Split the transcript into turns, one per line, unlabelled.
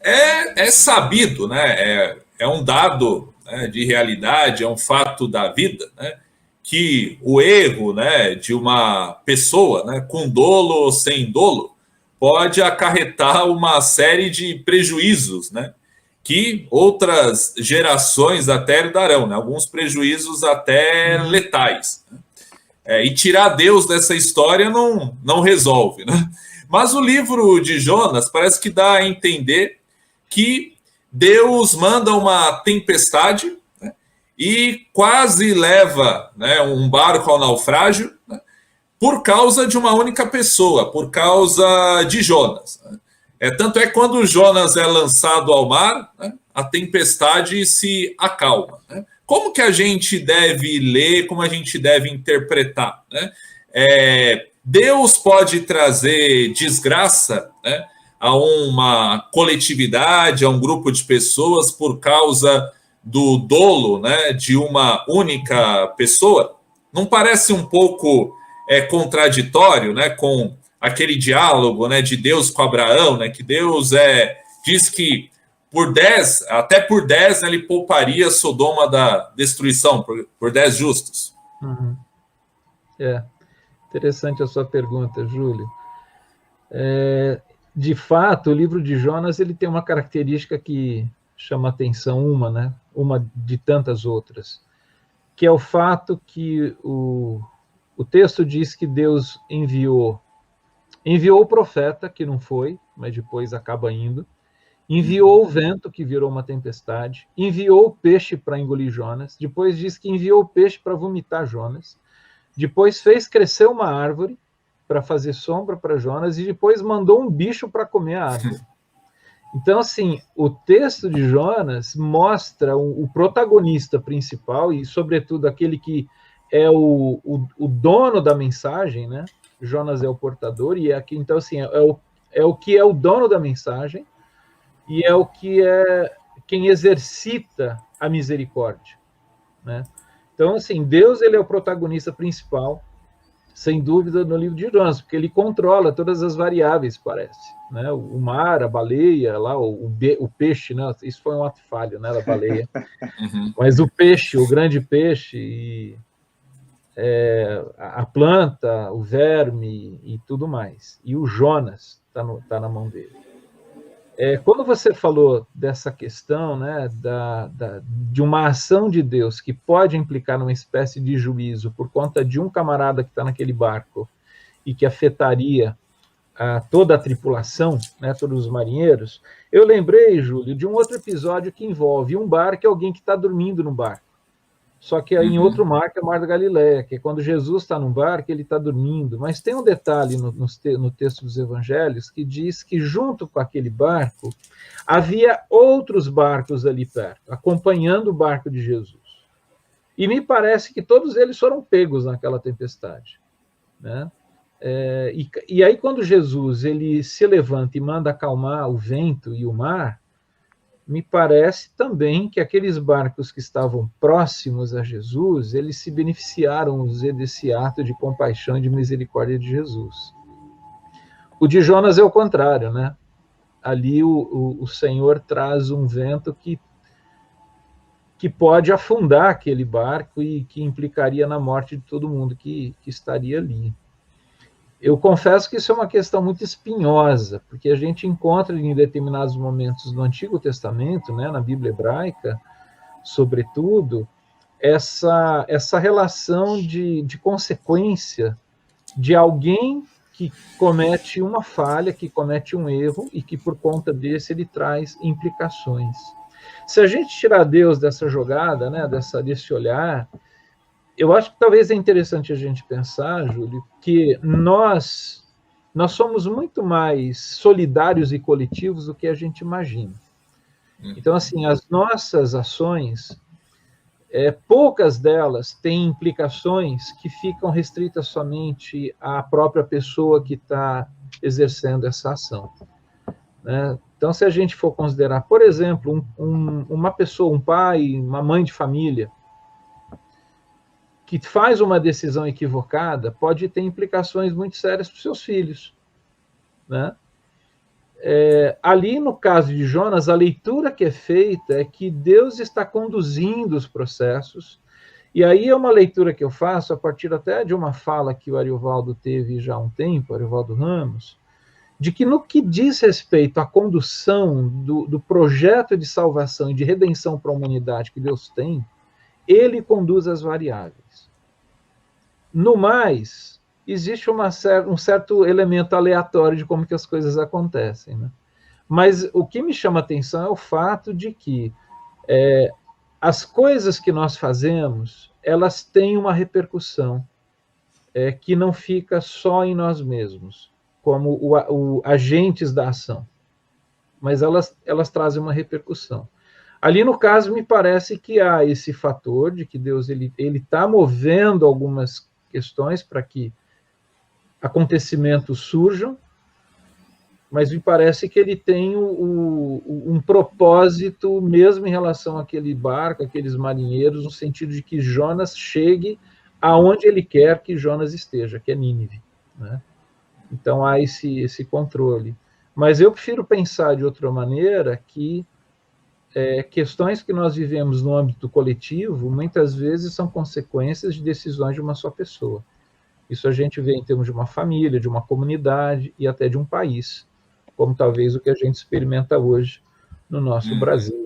É sabido, né? É um dado, né, de realidade, é um fato da vida, né, que o erro, né, de uma pessoa, né, com dolo ou sem dolo pode acarretar uma série de prejuízos, né, que outras gerações até darão, né, alguns prejuízos até
Uhum.
letais. E tirar Deus dessa história não resolve. Né? Mas o livro de Jonas parece que dá a entender que Deus manda uma tempestade, né, e quase leva, né, um barco ao naufrágio, né, por causa de uma única pessoa, por causa de Jonas. Né? Tanto é que quando Jonas é lançado ao mar, né, a tempestade se acalma. Né? Como que a gente deve ler, como a gente deve interpretar? Né? Deus pode trazer desgraça, né, a uma coletividade, a um grupo de pessoas por causa do dolo, né, de uma única pessoa? Não parece um pouco contraditório, né, com aquele diálogo, né, de Deus com Abraão, né, que Deus diz que por 10, até por 10, né, ele pouparia Sodoma da destruição, por 10 justos.
Uhum. É interessante a sua pergunta, Júlio. De fato, o livro de Jonas ele tem uma característica que chama atenção, né? Uma de tantas outras, que é o fato que o texto diz que Deus enviou o profeta, que não foi, mas depois acaba indo, enviou o vento, que virou uma tempestade, enviou o peixe para engolir Jonas, depois diz que enviou o peixe para vomitar Jonas, depois fez crescer uma árvore para fazer sombra para Jonas, e depois mandou um bicho para comer a árvore. Então, assim, o texto de Jonas mostra o protagonista principal, e, sobretudo, aquele que é o dono da mensagem, né? Jonas é o portador, e aqui, então, assim, é o que é o dono da mensagem, e é o que é quem exercita a misericórdia, né? Então, assim, Deus ele é o protagonista principal, sem dúvida, no livro de Jonas, porque ele controla todas as variáveis, parece. Né? O mar, a baleia, lá, o peixe, né? Isso foi um ato falho, né, da baleia.
Uhum.
Mas o peixe, o grande peixe, a planta, o verme e tudo mais. E o Jonas está na mão dele. Quando você falou dessa questão, né, de uma ação de Deus que pode implicar numa espécie de juízo por conta de um camarada que está naquele barco e que afetaria toda a tripulação, né, todos os marinheiros, eu lembrei, Júlio, de um outro episódio que envolve um barco e alguém que está dormindo no barco. Só que em outro mar, que é o Mar da Galileia, que é quando Jesus está num barco, ele está dormindo. Mas tem um detalhe no texto dos evangelhos que diz que junto com aquele barco havia outros barcos ali perto, acompanhando o barco de Jesus. E me parece que todos eles foram pegos naquela tempestade, né? E aí quando Jesus ele se levanta e manda acalmar o vento e o mar, me parece também que aqueles barcos que estavam próximos a Jesus, eles se beneficiaram desse ato de compaixão e de misericórdia de Jesus. O de Jonas é o contrário, né? Ali o Senhor traz um vento que pode afundar aquele barco e que implicaria na morte de todo mundo que estaria ali. Eu confesso que isso é uma questão muito espinhosa, porque a gente encontra em determinados momentos no Antigo Testamento, né, na Bíblia hebraica, sobretudo, essa relação de consequência de alguém que comete uma falha, que comete um erro e que, por conta desse, ele traz implicações. Se a gente tirar Deus dessa jogada, né, desse olhar, eu acho que talvez é interessante a gente pensar, Júlio, que nós somos muito mais solidários e coletivos do que a gente imagina. Então, assim, as nossas ações, poucas delas têm implicações que ficam restritas somente à própria pessoa que está exercendo essa ação, né? Então, se a gente for considerar, por exemplo, uma pessoa, um pai, uma mãe de família, que faz uma decisão equivocada, pode ter implicações muito sérias para os seus filhos, né? ali no caso de Jonas, a leitura que é feita é que Deus está conduzindo os processos, e aí é uma leitura que eu faço a partir até de uma fala que o Ariovaldo teve já há um tempo, Ariovaldo Ramos, de que no que diz respeito à condução do projeto de salvação e de redenção para a humanidade que Deus tem, ele conduz as variáveis. No mais, existe um certo elemento aleatório de como que as coisas acontecem, né? Mas o que me chama a atenção é o fato de que as coisas que nós fazemos, elas têm uma repercussão que não fica só em nós mesmos, como agentes da ação, mas elas trazem uma repercussão. Ali, no caso, me parece que há esse fator de que Deus ele está movendo algumas questões para que acontecimentos surjam, mas me parece que ele tem um propósito, mesmo em relação àquele barco, aqueles marinheiros, no sentido de que Jonas chegue aonde ele quer que Jonas esteja, que é Nínive, né? Então há esse controle. Mas eu prefiro pensar de outra maneira que questões que nós vivemos no âmbito coletivo, muitas vezes são consequências de decisões de uma só pessoa. Isso a gente vê em termos de uma família, de uma comunidade e até de um país, como talvez o que a gente experimenta hoje no nosso Brasil.